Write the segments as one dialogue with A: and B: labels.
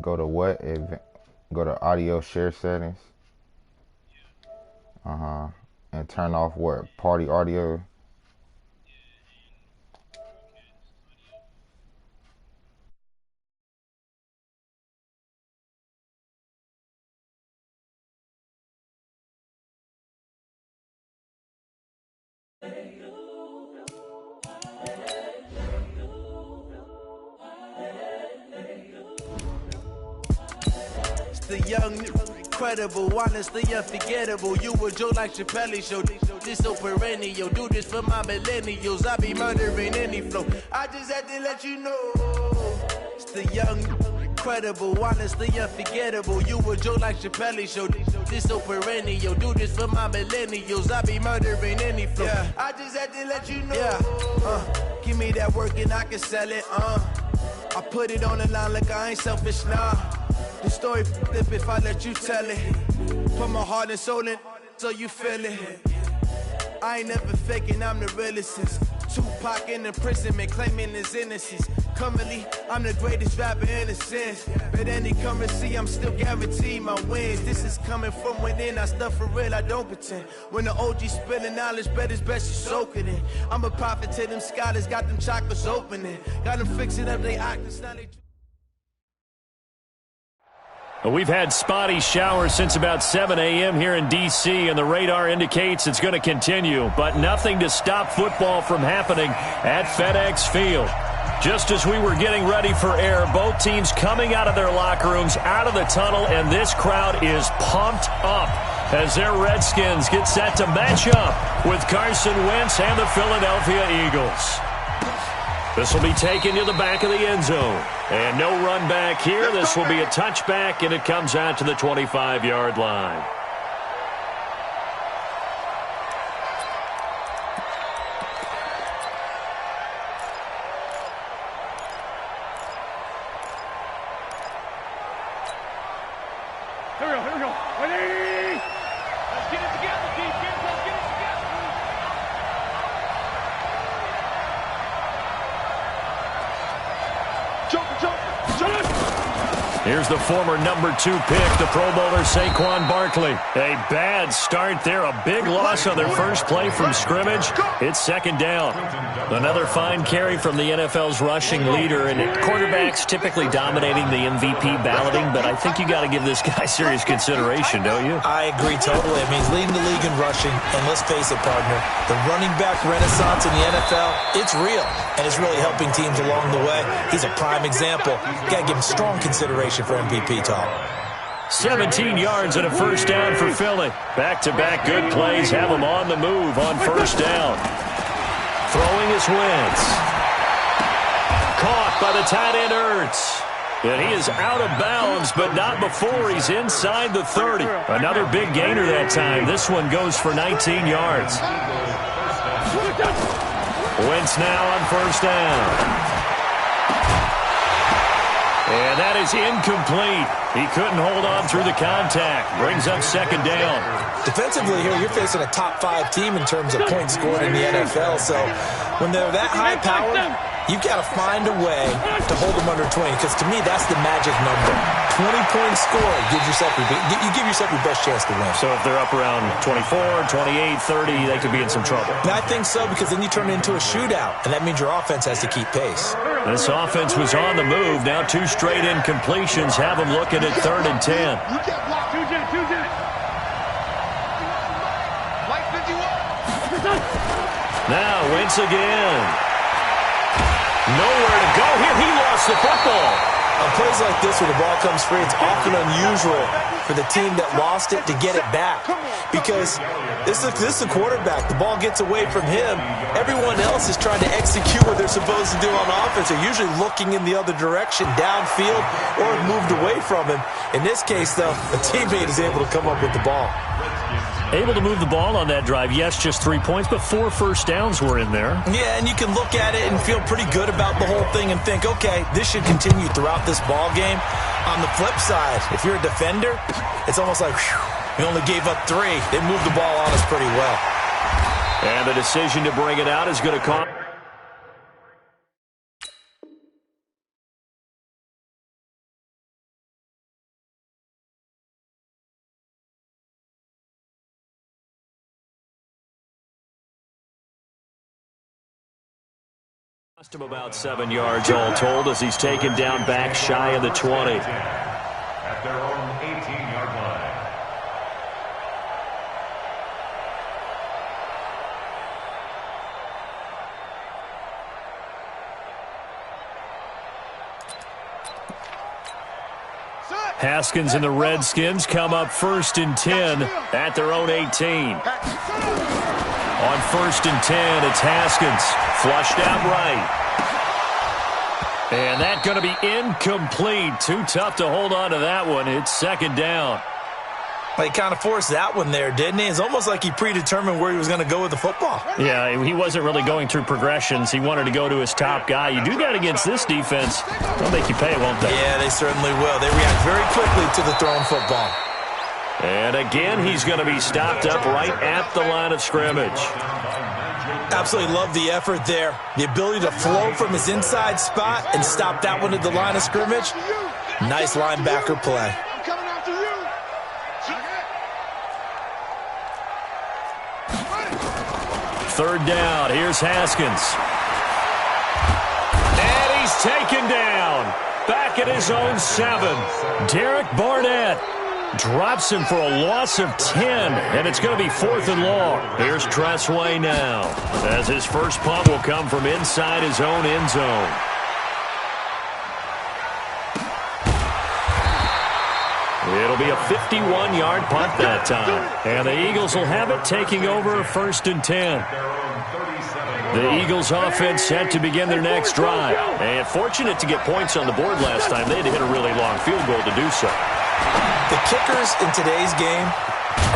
A: Go to what? Go to audio share settings. And turn off what? Party audio.
B: The young, incredible, honestly unforgettable. You a joke like Chappelle show. This so perennial. Do this for my millennials. I be murdering any flow. I just had to let you know. It's the young, incredible, honestly unforgettable. You a joke like Chappelle show. This so perennial. Do this for my millennials. I be murdering any flow. Yeah. I just had to let you know. Yeah. Give me that work and I can sell it. I put it on the line like I ain't selfish, nah. The story flip if I let you tell it. Put my heart and soul in so you feel it. I ain't never faking, I'm the realest since Tupac in imprisonment, claiming his innocence. Currently, I'm the greatest rapper in a sense. But any currency, I'm still guaranteed my wins. This is coming from within, I stuff for real, I don't pretend. When the OG spilling knowledge, bet it's best you soak it in. I'm a prophet to them scholars, got them chakras opening. Got them fixing up they octaves, now they...
C: We've had spotty showers since about 7 a.m. here in D.C., and the radar indicates it's going to continue, but nothing to stop football from happening at FedEx Field. Just as we were getting ready for air, both teams coming out of their locker rooms, out of the tunnel, and this crowd is pumped up as their Redskins get set to match up with Carson Wentz and the Philadelphia Eagles. This will be taken to the back of the end zone. And no run back here. This will be a touchback, and it comes out to the 25-yard line.
D: Here we go. Ready? Let's get it together, defense. Let's get it together. Jump.
C: Here's the former number 2 pick, the Pro Bowler Saquon Barkley. A bad start there, a big loss on their first play from scrimmage. It's second down. Another fine carry from the NFL's rushing leader, and quarterbacks typically dominating the MVP balloting, but I think you got to give this guy serious consideration, don't you?
E: I agree totally. I mean, he's leading the league in rushing, and let's face it, partner, the running back renaissance in the NFL, it's real, and it's really helping teams along the way. He's a prime example. Got to give him strong consideration for MVP talk.
C: 17 yards and a first down for Philly. Back-to-back good plays have him on the move on first down. Throwing his Wentz. Caught by the tight end Ertz. And he is out of bounds, but not before he's inside the 30. Another big gainer that time. This one goes for 19 yards. Wentz now on first down. And that is incomplete. He couldn't hold on through the contact. Brings up second down.
E: Defensively here, you're facing a top-5 team in terms of points scored in the NFL. So when they're that high-powered, you've got to find a way to hold them under 20. Because to me, that's the magic number. 20 points scored gives yourself you give yourself your best chance to win.
C: So if they're up around 24, 28, 30, they could be in some trouble.
E: I think so, because then you turn it into a shootout, and that means your offense has to keep pace.
C: This offense was on the move. Now 2 straight incompletions have them looking at 3rd and 10. Now Wentz again. Nowhere to go here. He lost the football.
E: On plays like this where the ball comes free, it's often unusual for the team that lost it to get it back. Because this is a quarterback. The ball gets away from him. Everyone else is trying to execute what they're supposed to do on offense. They're usually looking in the other direction, downfield, or moved away from him. In this case, though, a teammate is able to come up with the ball.
C: Able to move the ball on that drive. Yes, just 3 points, but 4 first downs were in there.
E: Yeah, and you can look at it and feel pretty good about the whole thing and think, okay, this should continue throughout this ball game. On the flip side, if you're a defender, it's almost like, whew, we only gave up 3. They moved the ball on us pretty well.
C: And the decision to bring it out is going to cost. Lost him about 7 yards all told as he's taken down back shy of the 20.
F: At their own 18-yard line.
C: Haskins and the Redskins come up 1st and 10 at their own 18. On 1st and 10, it's Haskins. Flushed out right. And that's going to be incomplete. Too tough to hold on to that one. It's 2nd down.
E: Well, he kind of forced that one there, didn't he? It's almost like he predetermined where he was going to go with the football.
C: Yeah, he wasn't really going through progressions. He wanted to go to his top guy. You do that against this defense, they'll make you pay, won't they?
E: Yeah, they certainly will. They react very quickly to the thrown football.
C: And again, he's going to be stopped up right at the line of scrimmage.
E: Absolutely love the effort there. The ability to flow from his inside spot and stop that one at the line of scrimmage. Nice linebacker play.
C: 3rd down. Here's Haskins. And he's taken down. Back at his own 7. Derek Barnett drops him for a loss of 10. And it's going to be 4th and long. Here's Tressway now, as his first punt will come from inside his own end zone. It'll be a 51-yard punt that time. And the Eagles will have it, taking over 1st and 10. The Eagles offense set to begin their next drive. And fortunate to get points on the board last time. They had to hit a really long field goal to do so.
E: The kickers in today's game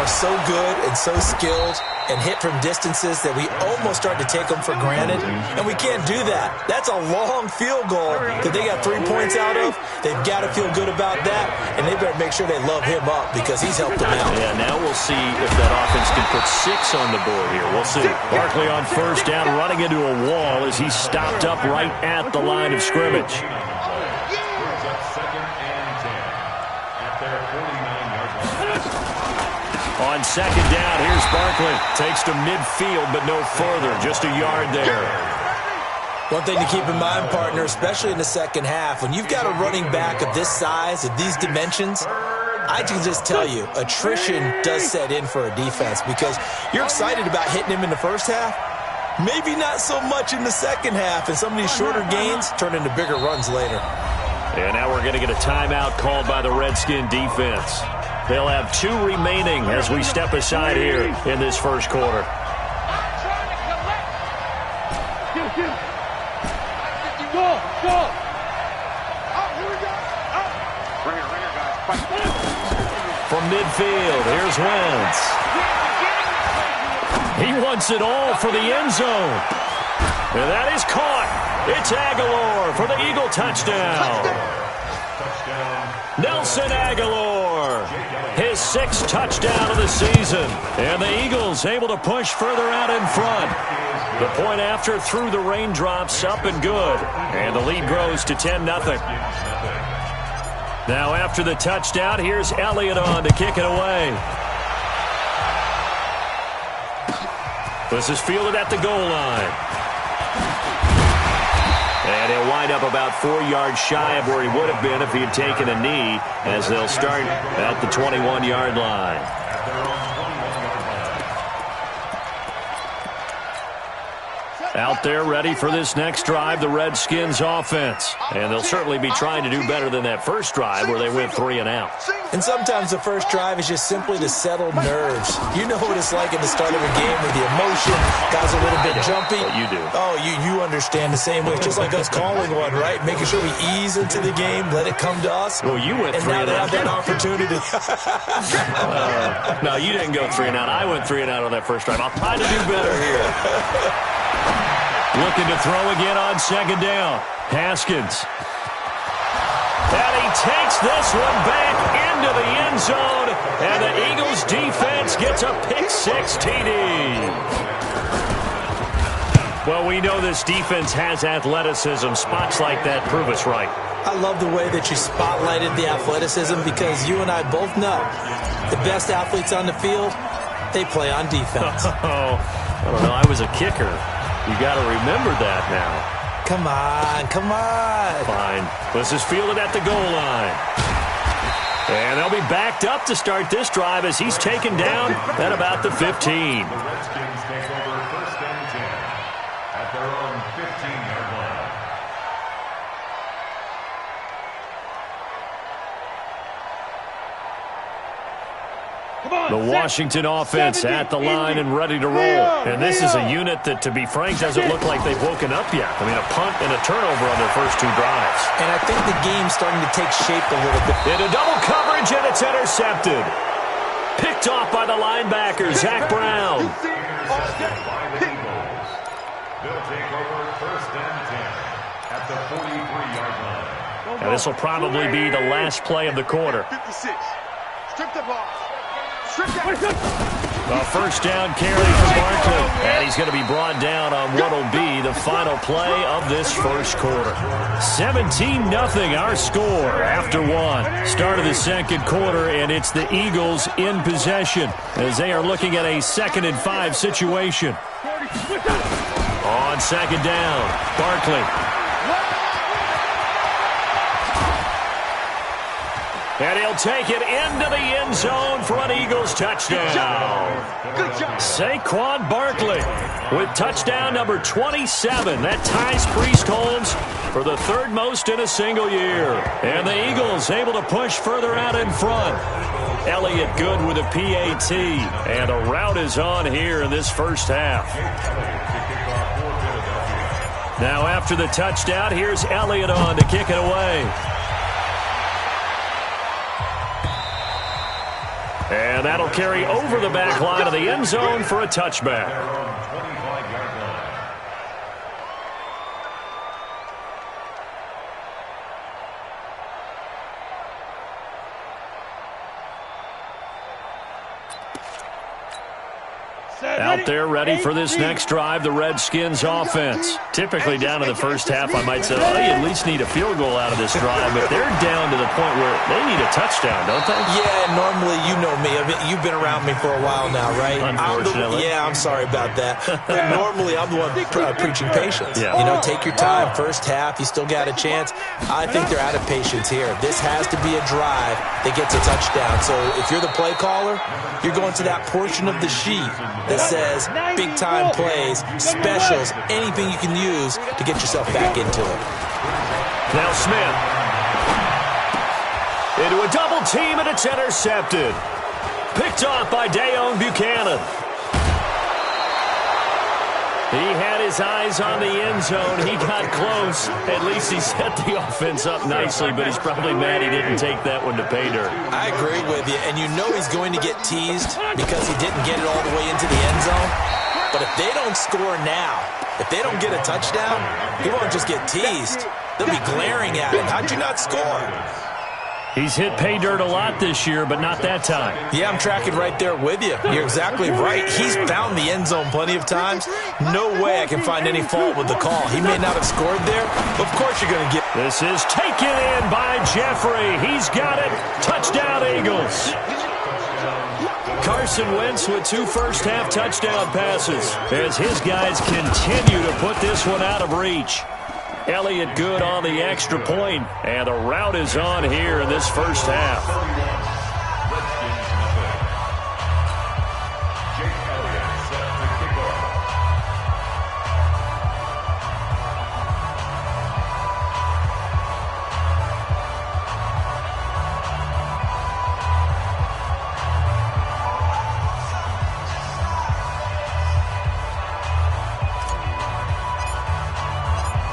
E: are so good and so skilled and hit from distances that we almost start to take them for granted, and we can't do that. That's a long field goal that they got 3 points out of. They've got to feel good about that, and they better make sure they love him up because he's helped them out.
C: Yeah, now we'll see if that offense can put 6 on the board here. We'll see. Barkley on 1st down, running into a wall as he's stopped up right at the line of scrimmage. On 2nd down, here's Barkley. Takes to midfield, but no further. Just a yard there.
E: One thing to keep in mind, partner, especially in the second half, when you've got a running back of this size, of these dimensions, I can just tell you, attrition does set in for a defense because you're excited about hitting him in the first half. Maybe not so much in the second half, and some of these shorter gains turn into bigger runs later.
C: And now we're going to get a timeout called by the Redskin defense. They'll have 2 remaining as we step aside here in this first quarter. From midfield, here's Wentz. He wants it all for the end zone. And that is caught. It's Aguilar for the Eagle touchdown. Nelson Aguilar, his 6th touchdown of the season. And the Eagles able to push further out in front. The point after through the raindrops, up and good. And the lead grows to 10-0. Now after the touchdown, here's Elliott on to kick it away. This is fielded at the goal line. And he'll wind up about 4 yards shy of where he would have been if he had taken a knee, as they'll start at the 21-yard line. Out there ready for this next drive, the Redskins offense. And they'll certainly be trying to do better than that first drive where they went 3 and out.
E: And sometimes the first drive is just simply to settle nerves. You know what it's like at the start of a game with the emotion. Guys are a little bit jumpy.
C: Well, you do.
E: Oh, you understand the same way. It's just like us calling one, right? Making sure we ease into the game, let it come to us.
C: Well, you went 3 and out.
E: And now they have that opportunity.
C: No, you didn't go 3 and out. I went 3 and out on that first drive. I'll try to do better here. Looking to throw again on 2nd down. Haskins. And he takes this one back into the end zone. And the Eagles defense gets a pick-6 TD. Well, we know this defense has athleticism. Spots like that prove us right.
E: I love the way that you spotlighted the athleticism because you and I both know the best athletes on the field, they play on defense.
C: Oh, I don't know. I was a kicker. You got to remember that now.
E: Come on, come on.
C: Fine. This is fielded at the goal line. And they'll be backed up to start this drive as he's taken down at about the 15.
F: The Redskins take over first and 10 at their own 15-yard line.
C: The Washington offense at the line and ready to roll. And this is a unit that, to be frank, doesn't look like they've woken up yet. I mean, a punt and a turnover on their first two drives.
E: And I think the game's starting to take shape a little bit.
C: Into double coverage, and it's intercepted. Picked off by the linebacker, Zach Brown.
F: By the Eagles. They'll take over first and 10 at the 43-yard line.
C: And this will probably be the last play of the quarter.
D: 56. Strip the ball.
C: A first down carry for Barkley. And he's going to be brought down on what will be the final play of this first quarter. 17-0 our score after one. Start of the second quarter, and it's the Eagles in possession as they are looking at a 2nd and 5 situation. On second down, Barkley. And he'll take it into the end zone for an Eagles touchdown. Saquon Barkley with touchdown number 27. That ties Priest Holmes for the 3rd most in a single year. And the Eagles able to push further out in front. Elliott Good with a PAT. And a rout is on here in this first half. Now after the touchdown, here's Elliott on to kick it away. And that'll carry over the back line of the end zone for a touchback. Out there ready for this next drive, the Redskins offense. Typically down to the first half, I might say, well, they at least need a field goal out of this drive, but they're down to the point where they need a touchdown, don't they?
E: Yeah, normally, you know me. I mean, you've been around me for a while now, right?
C: Unfortunately.
E: I'm sorry about that. But normally, I'm the one preaching patience.
C: Yeah.
E: You know, take your time. First half, you still got a chance. I think they're out of patience here. This has to be a drive that gets a touchdown. So if you're the play caller, you're going to that portion of the sheet that says big-time plays, specials, anything you can use to get yourself back into it.
C: Now Smith. Into a double team, and it's intercepted. Picked off by Dayon Buchanan. He had his eyes on the end zone. He got close. At least he set the offense up nicely, but he's probably mad he didn't take that one to pay dirt.
E: I agree with you, and you know he's going to get teased because he didn't get it all the way into the end zone. But if they don't score now, if they don't get a touchdown, he won't just get teased. They'll be glaring at him. How'd you not score?
C: He's hit pay dirt a lot this year, but not that time.
E: Yeah, I'm tracking right there with you. You're exactly right. He's found the end zone plenty of times. No way I can find any fault with the call. He may not have scored there. Of course you're going to get...
C: This is taken in by Jeffrey. He's got it. Touchdown, Eagles. Carson Wentz with 2 first-half touchdown passes as his guys continue to put this one out of reach. Elliott Good on the extra point, and the rout is on here in this first half.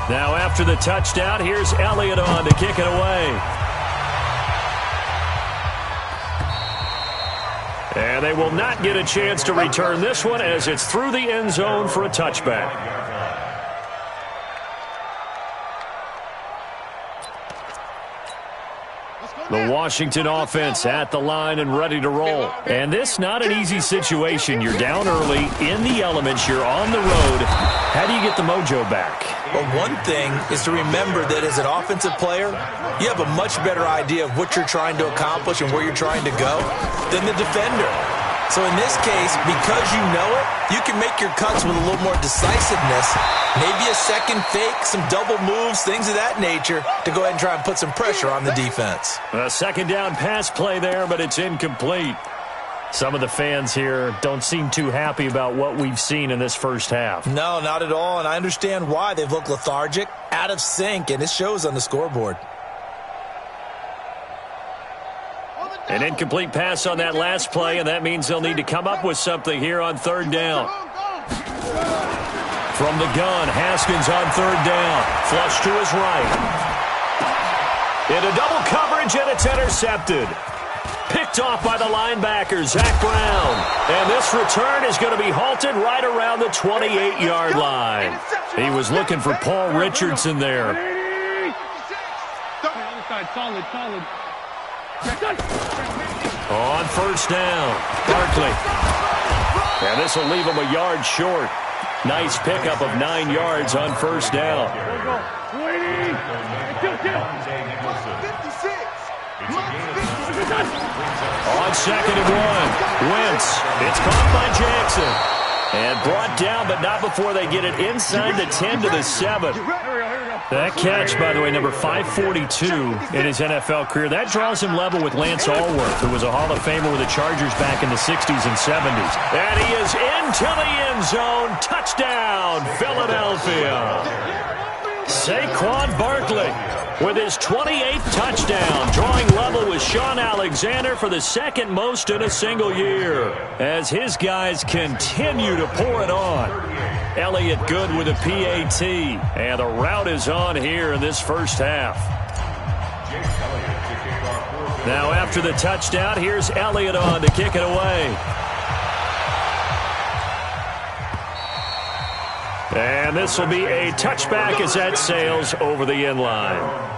C: Now after the touchdown, here's Elliott on to kick it away. And they will not get a chance to return this one as it's through the end zone for a touchback. The Washington offense at the line and ready to roll. And this not an easy situation. You're down early, in the elements, you're on the road. How do you get the mojo back?
E: Well, one thing is to remember that as an offensive player, you have a much better idea of what you're trying to accomplish and where you're trying to go than the defender. So in this case, because you know it, you can make your cuts with a little more decisiveness. Maybe a second fake, some double moves, things of that nature to go ahead and try and put some pressure on the defense.
C: A second down pass play there, but it's incomplete. Some of the fans here don't seem too happy about what we've seen in this first half.
E: No, not at all, and I understand why. They've looked lethargic, out of sync, and it shows on the scoreboard.
C: An incomplete pass on that last play, and that means they'll need to come up with something here on third down. From the gun, Haskins on third down. Flush to his right. Into double coverage, and it's intercepted. Picked off by the linebacker, Zach Brown. And this return is going to be halted right around the 28-yard line. He was looking for Paul Richardson there.
D: Solid.
C: On first down, Barkley. And this will leave him a yard short. Nice pickup of 9 yards on first down. On second and 1, Wentz. It's caught by Jackson. And brought down, but not before they get it inside the 10 to the 7. That catch, by the way, number 542 in his NFL career, that draws him level with Lance Allworth, who was a Hall of Famer with the Chargers back in the 60s and 70s. And he is into the end zone. Touchdown, Philadelphia. Saquon Barkley with his 28th touchdown, drawing level with Sean Alexander for the second most in a single year, as his guys continue to pour it on. Elliott good with a PAT, and the route is on here in this first half. Now after the touchdown, here's Elliott on to kick it away. And this will be a touchback as that sails over the end line.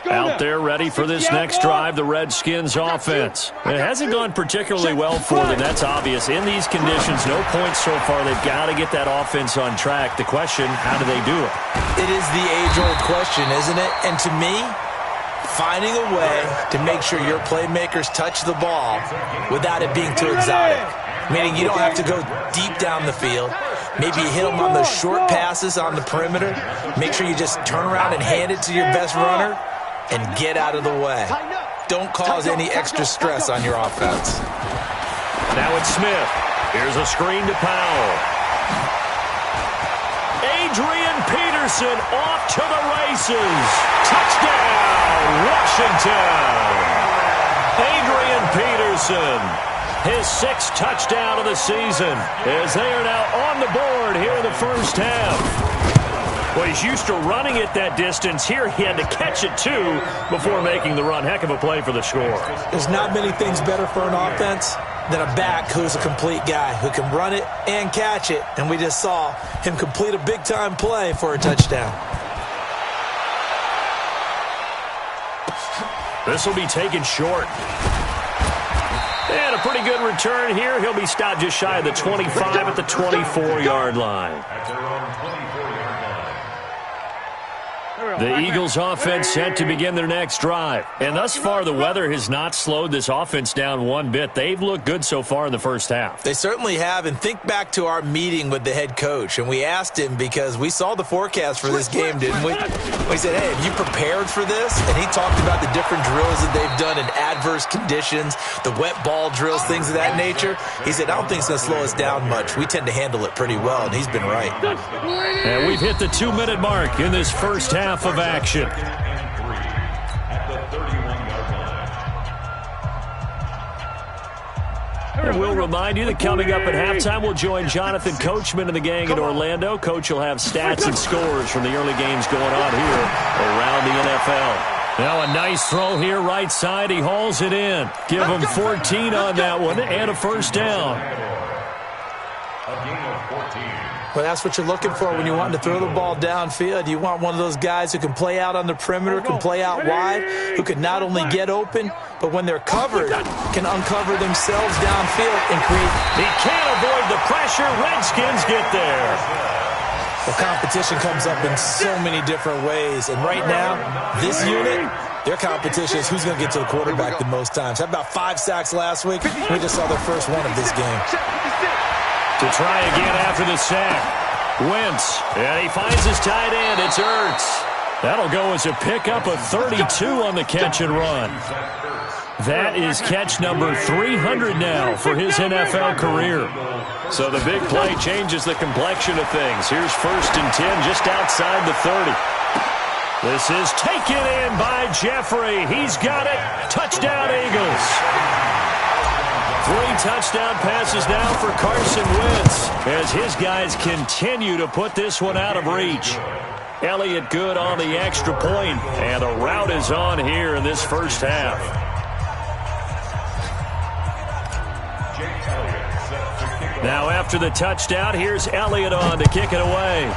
C: Out there ready for this next drive, the Redskins offense. It hasn't gone particularly well for them, that's obvious. In these conditions, no points so far. They've got to get that offense on track. The question, how do they do it?
E: It is the age-old question, isn't it? And to me, finding a way to make sure your playmakers touch the ball without it being too exotic. Meaning you don't have to go deep down the field. Maybe you hit them on those short passes on the perimeter. Make sure you just turn around and hand it to your best runner and get out of the way. Don't cause any extra stress on your offense.
C: Now it's Smith. Here's a screen to Powell. Adrian Peterson off to the races. Touchdown, Washington. Adrian Peterson, his 6th touchdown of the season, as they are now on the board here in the first half. Well, he's used to running it that distance. Here he had to catch it, too, before making the run. Heck of a play for the score.
E: There's not many things better for an offense than a back who's a complete guy, who can run it and catch it. And we just saw him complete a big-time play for a touchdown.
C: This will be taken short. And a pretty good return here. He'll be stopped just shy of the 25 at the 24-yard line. The Eagles offense set to begin their next drive. And thus far, the weather has not slowed this offense down one bit. They've looked good so far in the first half.
E: They certainly have. And think back to our meeting with the head coach. And we asked him, because we saw the forecast for this game, didn't we? We said, hey, have you prepared for this? And he talked about the different drills that they've done in adverse conditions, the wet ball drills, things of that nature. He said, I don't think it's going to slow us down much. We tend to handle it pretty well, and he's been right.
C: And we've hit the 2-minute mark in this first half of action. And we'll remind you that coming up at halftime, we'll join Jonathan Coachman and the gang in Orlando. Coach will have stats and scores from the early games going on here around the NFL. Now a nice throw here right side. He hauls it in. Give him 14 on that one and a first down.
F: A gain of 14.
E: Well, that's what you're looking for when you're wanting to throw the ball downfield. You want one of those guys who can play out on the perimeter, can play out wide, who can not only get open, but when they're covered, can uncover themselves downfield and create.
C: He can't avoid the pressure. Redskins get there.
E: The competition comes up in so many different ways. And right now, this unit, their competition is who's going to get to the quarterback the most times. Had about 5 sacks last week. We just saw their first one of this game.
C: To try again after the sack. Wentz. And he finds his tight end. It's Ertz. That'll go as a pickup of 32 on the catch and run. That is catch number 300 now for his NFL career. So the big play changes the complexion of things. Here's 1st and 10 just outside the 30. This is taken in by Jeffrey. He's got it. Touchdown, Eagles. 3 touchdown passes now for Carson Wentz as his guys continue to put this one out of reach. Elliott good on the extra point, and the rout is on here in this first half. Now after the touchdown, here's Elliott on to kick it away.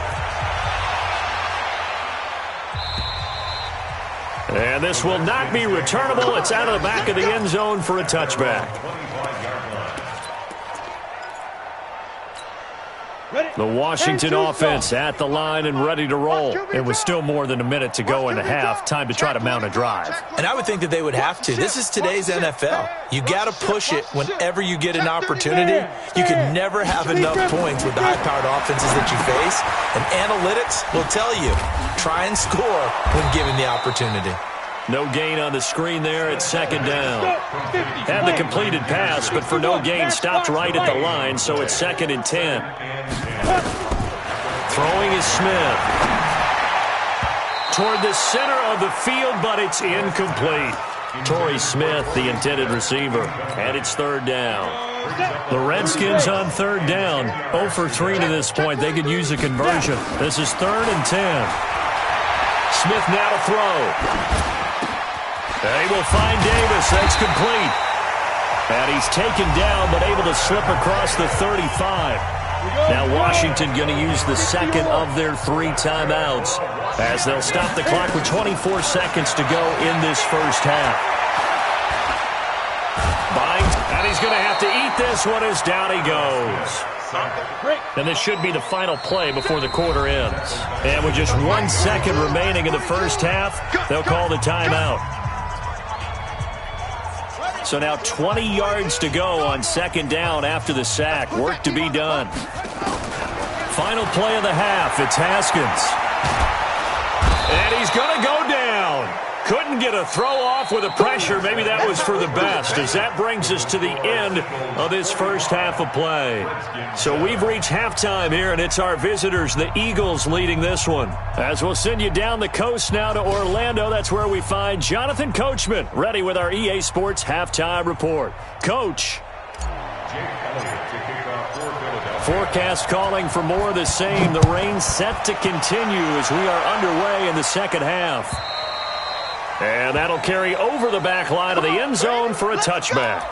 C: And this will not be returnable. It's out of the back of the end zone for a touchback. The Washington offense at the line and ready to roll. It was still more than a minute to go in the half. Time to try to mount a drive.
E: And I would think that they would have to. This is today's NFL. You got to push it whenever you get an opportunity. You can never have enough points with the high-powered offenses that you face. And analytics will tell you, try and score when given the opportunity.
C: No gain on the screen there at 2nd down. Had the completed pass, but for no gain, stopped right at the line, so it's 2nd and 10. Throwing is Smith. Toward the center of the field, but it's incomplete. Torrey Smith, the intended receiver, and it's 3rd down. The Redskins on 3rd down. 0 for 3 to this point. They could use a conversion. This is 3rd and 10. Smith now to throw. They will find Davis. That's complete. And he's taken down, but able to slip across the 35. Now Washington going to use the 2nd of their 3 timeouts as they'll stop the clock with 24 seconds to go in this first half. Binds, and he's going to have to eat this one as down he goes. And this should be the final play before the quarter ends. And with just 1 second remaining in the first half, they'll call the timeout. So now 20 yards to go on 2nd down after the sack. Work to be done. Final play of the half. It's Haskins. And he's going to go down. Couldn't get a throw off with the pressure. Maybe that was for the best, as that brings us to the end of this first half of play. So we've reached halftime here, and it's our visitors, the Eagles, leading this one. As we'll send you down the coast now to Orlando, that's where we find Jonathan Coachman, ready with our EA Sports Halftime Report. Coach. Forecast calling for more of the same. The rain set to continue as we are underway in the second half. And that'll carry over the back line of the end zone for a touchback.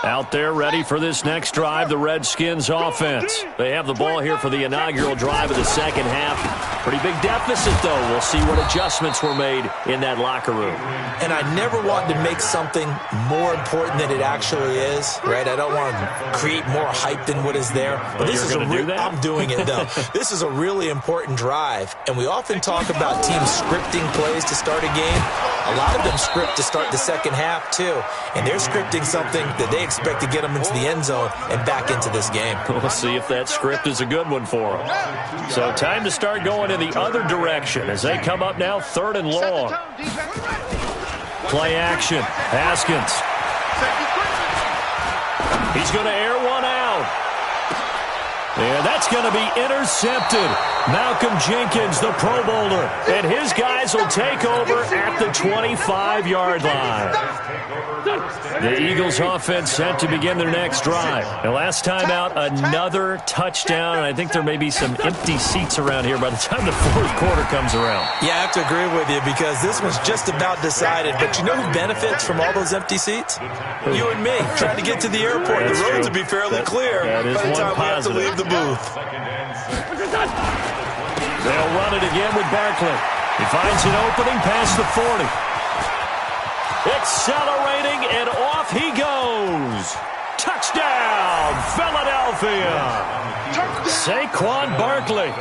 C: Out there ready for this next drive, the Redskins offense. They have the ball here for the inaugural drive of the second half. Pretty big deficit, though. We'll see what adjustments were made in that locker room.
E: And I never want to make something more important than it actually is, right? I don't want to create more hype than what is there. But this is I'm doing it, though. This is a really important drive. And we often talk about teams scripting plays to start a game. A lot of them script to start the second half, too. And they're scripting something that they expect to get them into the end zone and back into this game.
C: We'll see if that script is a good one for them. So time to start going in the other direction as they come up now 3rd and long. Play action. Haskins. He's going to air one out. And that's going to be intercepted. Malcolm Jenkins, the Pro Bowler, and his guys will take over at the 25-yard line. The Eagles offense set to begin their next drive. And last time out, another touchdown, and I think there may be some empty seats around here by the time the fourth quarter comes around.
E: Yeah, I have to agree with you because this one's just about decided. But you know who benefits from all those empty seats? You and me, trying to get to the airport.
C: That's
E: the roads
C: true.
E: will be fairly clear
C: that is
E: by the
C: one
E: time we have to
C: positive.
E: leave the booth.
C: They'll run it again with Barkley. He finds an opening past the 40. Accelerating, and off he goes. Touchdown, Philadelphia. Saquon Barkley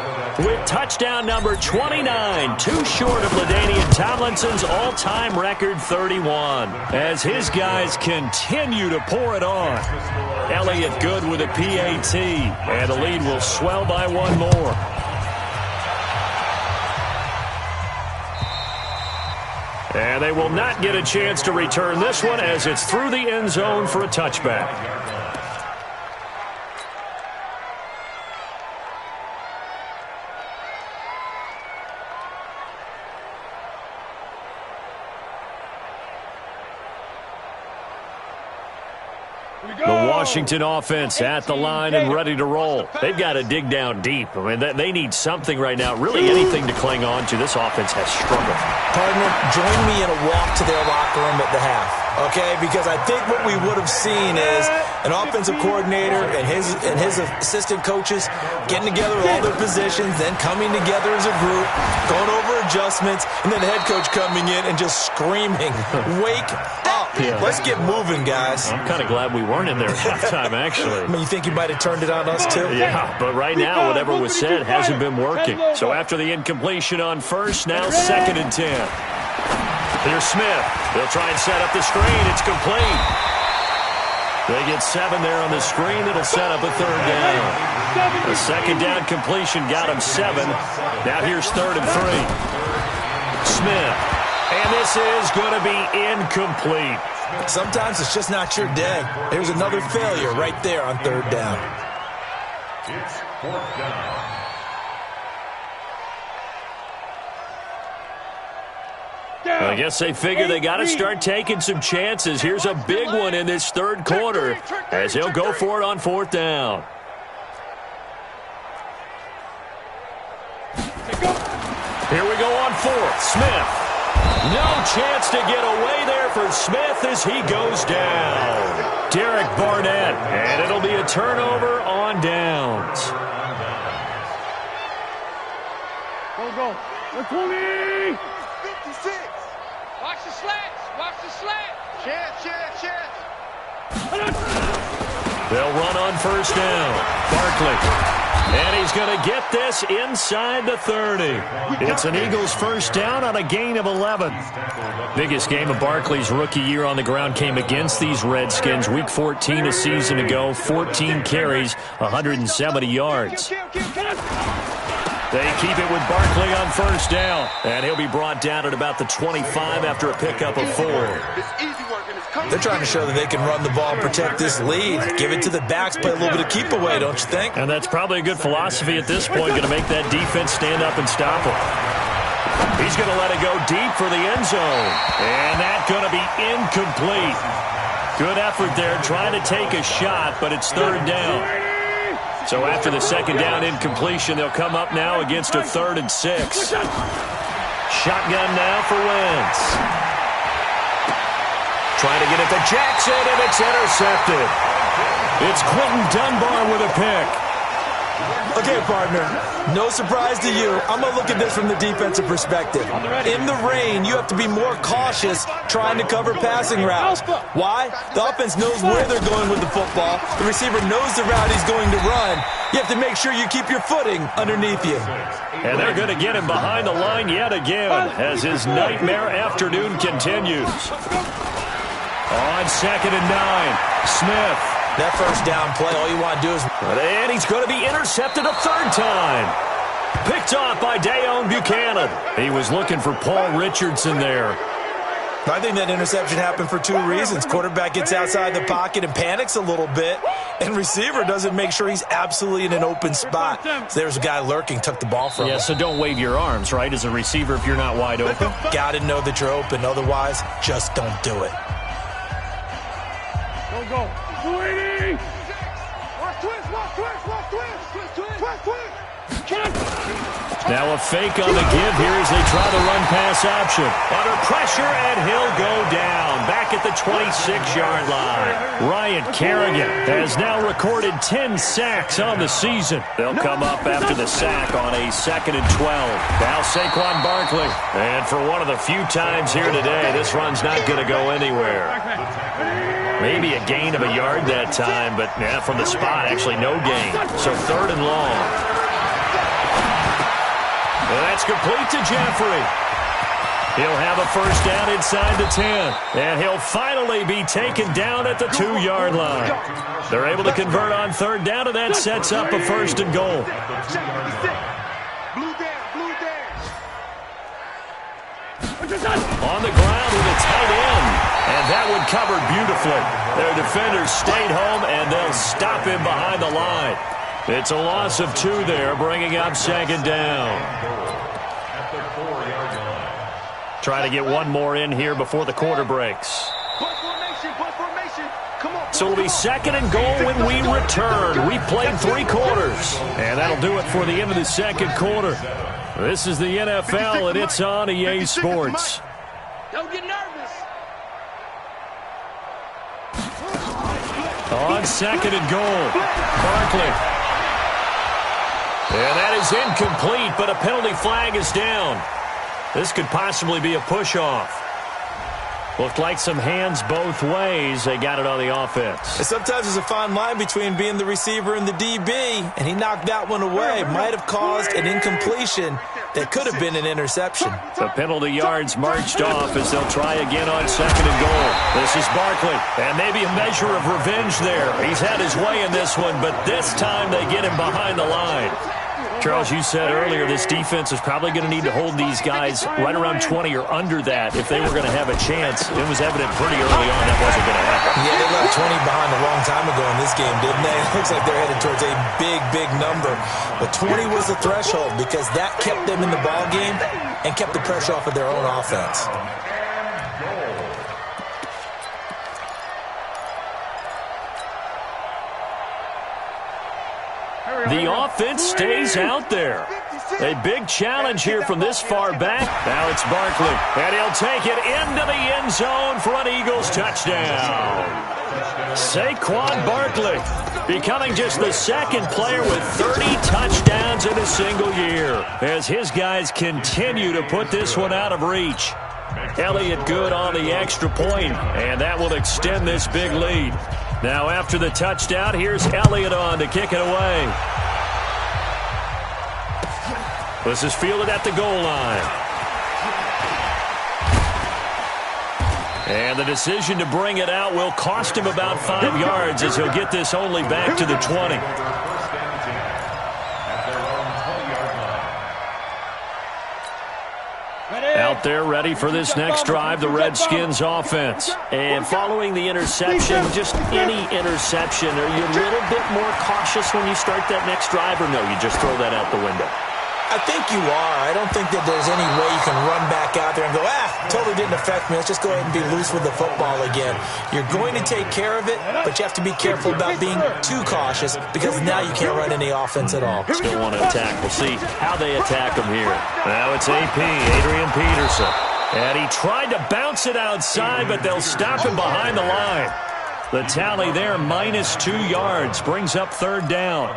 C: with touchdown number 29, too short of LaDainian Tomlinson's all-time record 31. As his guys continue to pour it on. Elliott Good with a PAT, and the lead will swell by one more. And they will not get a chance to return this one as it's through the end zone for a touchback. The Washington offense at the line and ready to roll. They've got to dig down deep. I mean, they need something right now, really anything to cling on to. This offense has struggled.
E: Partner, join me in a walk to their locker room at the half, okay? Because I think what we would have seen is an offensive coordinator and his assistant coaches getting together all their positions, then coming together as a group, going over adjustments, and then the head coach coming in and just screaming, "Wake up.
C: Yeah.
E: Let's get moving, guys."
C: I'm kind of glad we weren't in there at halftime, actually.
E: I mean, you think you might have turned it on us, too?
C: Yeah, but right now, whatever was said hasn't been working. So after the incompletion on first, now 2nd and 10. Here's Smith. They'll try and set up the screen. It's complete. They get 7 there on the screen. That'll set up a 3rd down. A 2nd down completion got him 7. Now here's 3rd and 3. Smith. And this is going to be incomplete.
E: Sometimes it's just not your day. There's another failure right there on 3rd down.
F: It's 4th down.
C: I guess they figure they got to start taking some chances. Here's a big one in this 3rd quarter as he'll go for it on 4th down. Here we go on 4th. Smith. No chance to get away there for Smith as he goes down. Derek Barnett, and it'll be a turnover on downs.
D: Go. 20. 56. Watch the slats. Watch the slats. Chance.
C: They'll run on 1st down. Barkley. And he's going to get this inside the 30. It's an Eagles 1st down on a gain of 11. Biggest game of Barkley's rookie year on the ground came against these Redskins. Week 14 a season ago, 14 carries, 170 yards. They keep it with Barkley on 1st down. And he'll be brought down at about the 25 after a pickup of 4.
E: They're trying to show that they can run the ball and protect this lead. Give it to the backs, play a little bit of keep away, don't you think?
C: And that's probably a good philosophy at this point, going to make that defense stand up and stop him. He's going to let it go deep for the end zone. And that's going to be incomplete. Good effort there, trying to take a shot, but it's 3rd down. So after the 2nd down incompletion, they'll come up now against a 3rd and 6. Shotgun now for Wentz. Trying to get it to Jackson, and it's intercepted. It's Quentin Dunbar with a pick.
E: Okay, partner, no surprise to you. I'm going to look at this from the defensive perspective. In the rain, you have to be more cautious trying to cover passing routes. Why? The offense knows where they're going with the football. The receiver knows the route he's going to run. You have to make sure you keep your footing underneath you.
C: And they're going to get him behind the line yet again as his nightmare afternoon continues. On 2nd and 9, Smith.
E: That 1st down play, all you want to do is...
C: And he's going to be intercepted a 3rd time. Picked off by Dayon Buchanan. He was looking for Paul Richardson there.
E: I think that interception happened for two reasons. Quarterback gets outside the pocket and panics a little bit, and receiver doesn't make sure he's absolutely in an open spot. So there's a guy lurking, took the ball from him.
C: Yeah, so don't wave your arms, right, as a receiver if you're not wide open.
E: Got to know that you're open. Otherwise, just don't do it.
D: Go. 280. Watch twist.
C: Now a fake on the give here as they try the run-pass option. Under pressure, and he'll go down. Back at the 26-yard line. Ryan Kerrigan has now recorded 10 sacks on the season. They'll come up after the sack on a 2nd and 12. Now Saquon Barkley. And for one of the few times here today, this run's not going to go anywhere. Maybe a gain of a yard that time, but yeah, from the spot, actually no gain. So 3rd and long. And that's complete to Jeffrey. He'll have a first down inside the 10. And he'll finally be taken down at the 2-yard line. They're able to convert on 3rd down, and that sets up a 1st and goal. On the ground with a tight end. And that one covered beautifully. Their defenders stayed home, and they'll stop him behind the line. It's a loss of 2 there, bringing up 2nd down. Try to get one more in here before the quarter breaks. So it'll be 2nd and goal when we return. We played 3 quarters. And that'll do it for the end of the 2nd quarter. This is the NFL, and it's on EA Sports.
D: Don't get nervous.
C: On 2nd and goal, Barkley. And that is incomplete, but a penalty flag is down. This could possibly be a push-off. Looked like some hands both ways. They got it on the offense.
E: And sometimes there's a fine line between being the receiver and the DB, and he knocked that one away. Might have caused an incompletion that could have been an interception.
C: The penalty yards marched off as they'll try again on 2nd and goal. This is Barkley, and maybe a measure of revenge there. He's had his way in this one, but this time they get him behind the line. Charles, you said earlier this defense is probably going to need to hold these guys right around 20 or under that if they were going to have a chance. It was evident pretty early on that wasn't going to happen.
E: Yeah, they left 20 behind a long time ago in this game, didn't they? It looks like they're headed towards a big number. But 20 was the threshold because that kept them in the ball game and kept the pressure off of their own offense.
C: The offense stays out there. A big challenge here from this far back. Now it's Barkley, and he'll take it into the end zone for an Eagles touchdown. Saquon Barkley becoming just the 2nd player with 30 touchdowns in a single year as his guys continue to put this one out of reach. Elliott good on the extra point, and that will extend this big lead. Now after the touchdown, here's Elliott on to kick it away. This is fielded at the goal line. And the decision to bring it out will cost him about 5 yards as he'll get this only back to the 20. Out there ready for this next drive, the Redskins offense. And following the interception, just any interception, are you a little bit more cautious when you start that next drive, or no, you just throw that out the window?
E: I think you are. I don't think that there's any way you can run back out there and go, totally didn't affect me. Let's just go ahead and be loose with the football again. You're going to take care of it, but you have to be careful about being too cautious because now you can't run any offense at all.
C: Still want to attack. We'll see how they attack him here. Now it's AP, Adrian Peterson. And he tried to bounce it outside, but they'll stop him behind the line. The tally there, -2 yards, brings up 3rd down.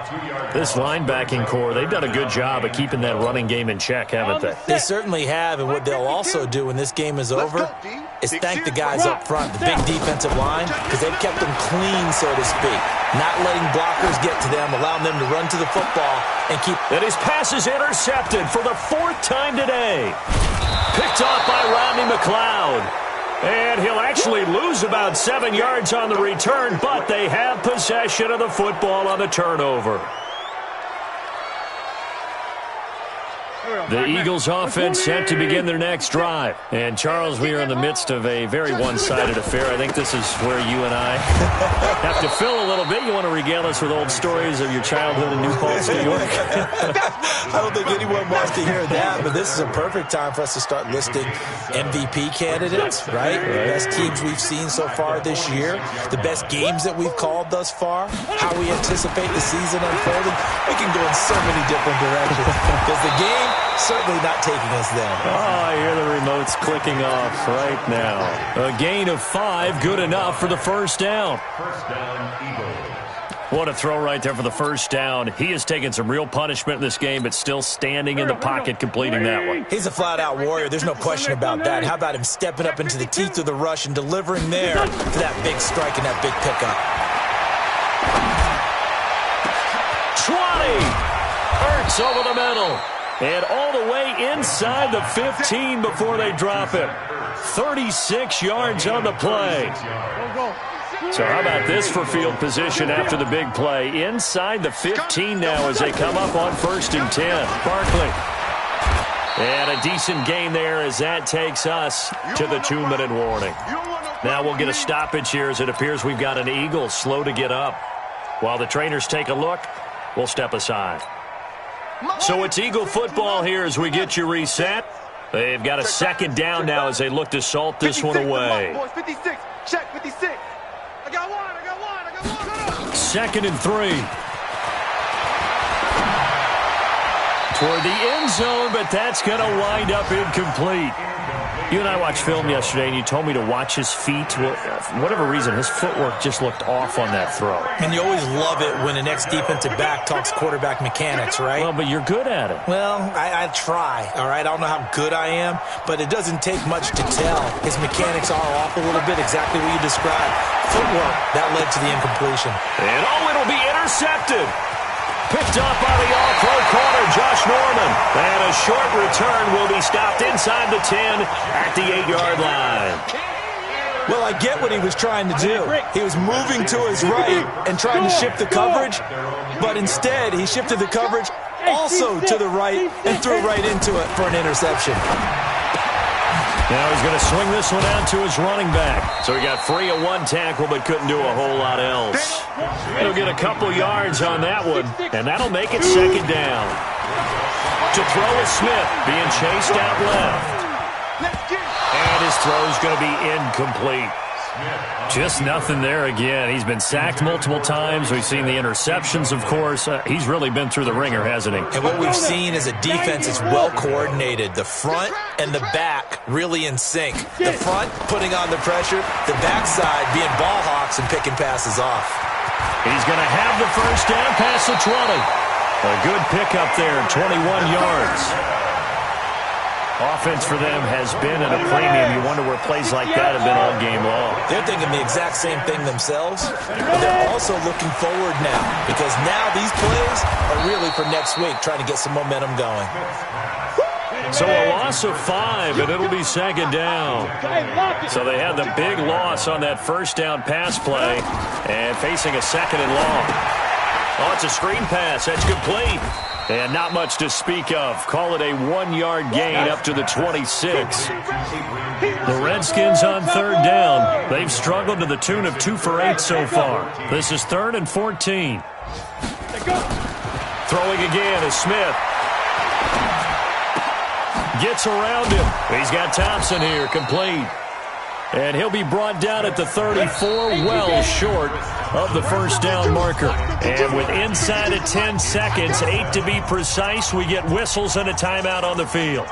C: This linebacking core, they've done a good job of keeping that running game in check, haven't they?
E: They certainly have, and what they'll also do when this game is over is thank the guys up front, the big defensive line, because they've kept them clean, so to speak. Not letting blockers get to them, allowing them to run to the football and keep...
C: And his pass is intercepted for the 4th time today. Picked off by Rodney McLeod. And he'll actually lose about 7 yards on the return, but they have possession of the football on the turnover. The Eagles offense set to begin their next drive. And, Charles, we are in the midst of a very one-sided affair. I think this is where you and I have to fill a little bit. You want to regale us with old stories of your childhood in New Paltz, New York?
E: I don't think anyone wants to hear that, but this is a perfect time for us to start listing MVP candidates, right? The best teams we've seen so far this year, the best games that we've called thus far, how we anticipate the season unfolding. We can go in so many different directions because the game certainly not taking us there.
C: Oh, I hear the remotes clicking off right now. A gain of 5, good enough for the first down.
F: First down, Eagles.
C: What a throw right there for the first down. He has taken some real punishment in this game, but still standing in the pocket completing that one.
E: He's a flat-out warrior. There's no question about that. How about him stepping up into the teeth of the rush and delivering there for that big strike and that big pickup.
C: 20! Hurts over the middle. And all the way inside the 15 before they drop him. 36 yards on the play. So how about this for field position after the big play? Inside the 15 now as they come up on 1st and 10. Barkley. And a decent gain there as that takes us to the 2-minute warning. Now we'll get a stoppage here as it appears we've got an Eagle slow to get up. While the trainers take a look, we'll step aside. So it's Eagle football here as we get you reset. They've got a second down now as they look to salt this one away.
D: 56, check 56. I got one.
C: 2nd and 3. Toward the end zone, but that's going to wind up incomplete. You and I watched film yesterday, and you told me to watch his feet. Well, for whatever reason, his footwork just looked off on that throw.
E: And you always love it when an ex-defensive back talks quarterback mechanics, right?
C: Well, but you're good at it.
E: Well, I try, all right? I don't know how good I am, but it doesn't take much to tell. His mechanics are off a little bit, exactly what you described. Footwork, that led to the incompletion.
C: And, it'll be intercepted. Picked up by the all-pro corner, Josh Norman. And a short return will be stopped inside the 10 at the 8-yard line.
E: Well, I get what he was trying to do. He was moving to his right and trying to shift the coverage, but instead he shifted the coverage also to the right and threw right into it for an interception.
C: Now he's going to swing this one out to his running back. So he got free of one tackle but couldn't do a whole lot else. He'll get a couple yards on that one, and that'll make it second down. To throw is Smith, being chased out left. And his throw's going to be incomplete. Just nothing there again. He's been sacked multiple times. We've seen the interceptions, of course. He's really been through the ringer, hasn't he?
E: And what we've seen is a defense that's well coordinated. The front and the back really in sync. The front putting on the pressure, the backside being ball hawks and picking passes off.
C: He's going to have the first down past the 20. A good pickup there, 21 yards. Offense for them has been at a premium. You wonder where plays like that have been all game long.
E: They're thinking the exact same thing themselves, but they're also looking forward now because now these plays are really for next week, trying to get some momentum going.
C: So a loss of 5, and it'll be second down. So they had the big loss on that first down pass play and facing a 2nd and long. Oh, it's a screen pass. That's complete. And not much to speak of. Call it a 1-yard gain up to the 26. The Redskins on 3rd down. They've struggled to the tune of 2 for 8 so far. This is 3rd and 14. Throwing again is Smith. Gets around him. He's got Thompson here, complete. And he'll be brought down at the 34, well short of the first down marker. And with inside of 10 seconds, 8 to be precise, we get whistles and a timeout on the field.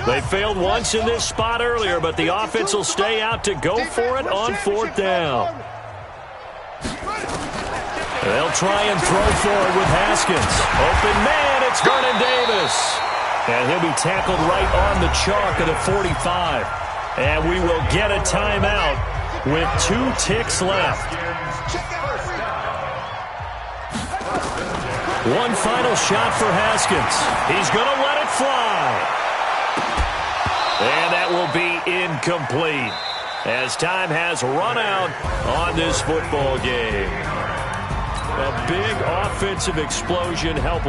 C: They failed once in this spot earlier, but the offense will stay out to go for it on 4th down. They'll try and throw for it with Haskins. Open man, it's Vernon Davis. And he'll be tackled right on the chalk of the 45. And we will get a timeout with 2 ticks left. One final shot for Haskins. He's going to let it fly. And that will be incomplete as time has run out on this football game. A big offensive explosion helped.